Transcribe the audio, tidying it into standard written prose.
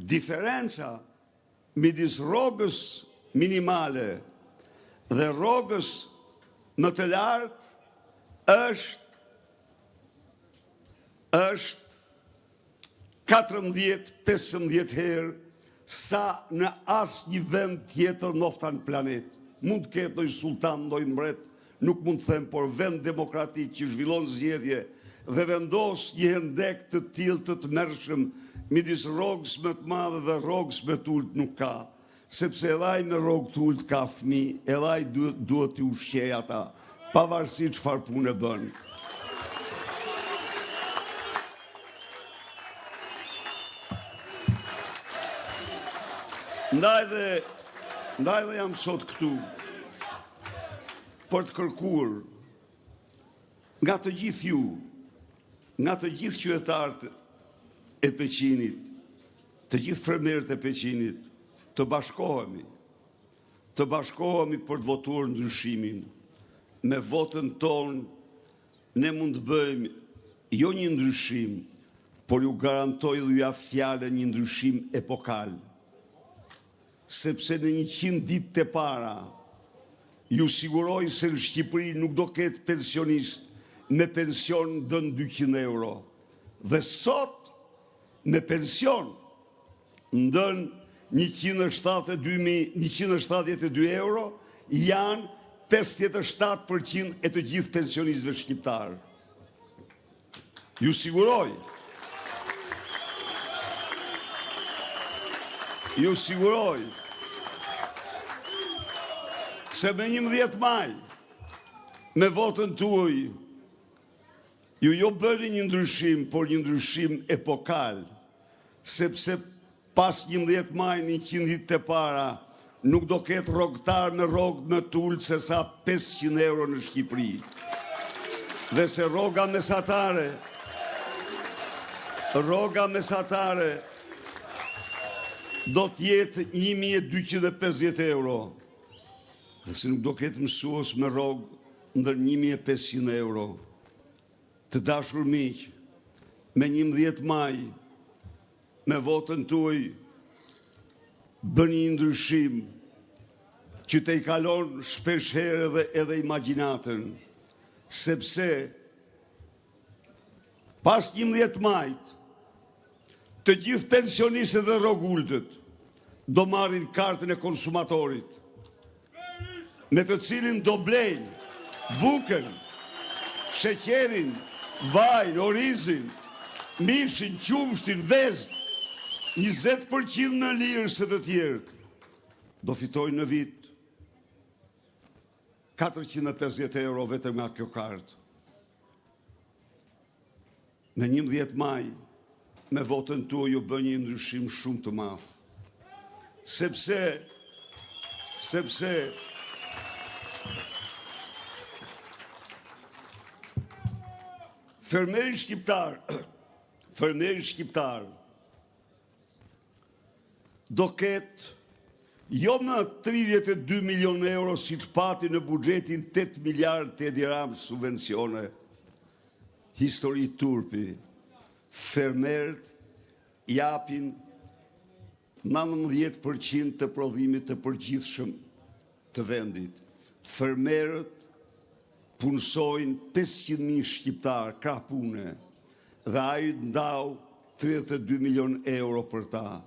diferenca midis rrogës minimale dhe rrogës më të lartë është 14-15 herë sa në asnjë vend tjetër nofta në planet. Mund të ketë ndonjë sultan, ndonjë mbret, nuk mund të them, por vend demokratik që zhvillon zgjedhje dhe vendos një hendek të tillë të tmerrshëm midis rrogës më të madhe dhe rrogës më të ulët nuk ka, sepse edhe ai në rrogë të ulët ka fëmijë, edhe ai duhet të ushqejë ata, pavarësisht çfarë punë bën. Ndaj dhe jam sot këtu për të kërkuar nga të gjithë ju, nga të gjithë qytetarët e Peqinit, të gjithë fermerët e Peqinit, të bashkohemi për të votuar ndryshimin. Me votën tonë ne mund të bëjmë jo një ndryshim, por ju garantoj dhe ju jap fjalën një ndryshim epokal. Sepse në 100 ditë të para, ju siguroj se në Shqipëri nuk do ketë pensionist me pension dën 200 euro. Dhe sot, me pension ndën 172 euro, janë 57% e të gjithë pensionistëve shqiptarë. Ju siguroj se me 11 maj, me votën tuaj, ju jo bëni një ndryshim, por një ndryshim epokal, sepse pas 11 maj, 100 ditë të para, nuk do ketë rrogtar me rrogë më të ulët se sa 500 euro në Shqipëri. Dhe se rroga mesatare do t'jetë 1250 euro. Dhe se nuk do ketë mësues me rrogë ndër 1500 euro. Të dashur miq, me 11 maj, me votën tuaj, bëni një ndryshim që të i kalon shpesh herë edhe imagjinatën, sepse pas 11 majt, të gjithë pensionistët dhe rrogultët do marrin kartën e konsumatorit, me të cilin do blejnë bukën, sheqerin, vajin, orizin, mishin, qumshtin, vezë, 20% në lirë se të tjerët. Do fitojnë në vit 450 euro vetëm nga kjo kartë. Në 11 maj, me votën tuaj ju bën një ndryshim shumë të madh. Sepse fermeri shqiptar do ketë jo më 32 milion euro si të pati në buxhetin 8 miliard të dirham subvencione. Histori turpi, fermerët japin 19% të prodhimit të përgjithshëm të vendit. Fermerët punësojnë 500.000 shqiptarë, krah pune, dhe ai ndau 32 milion euro për ta.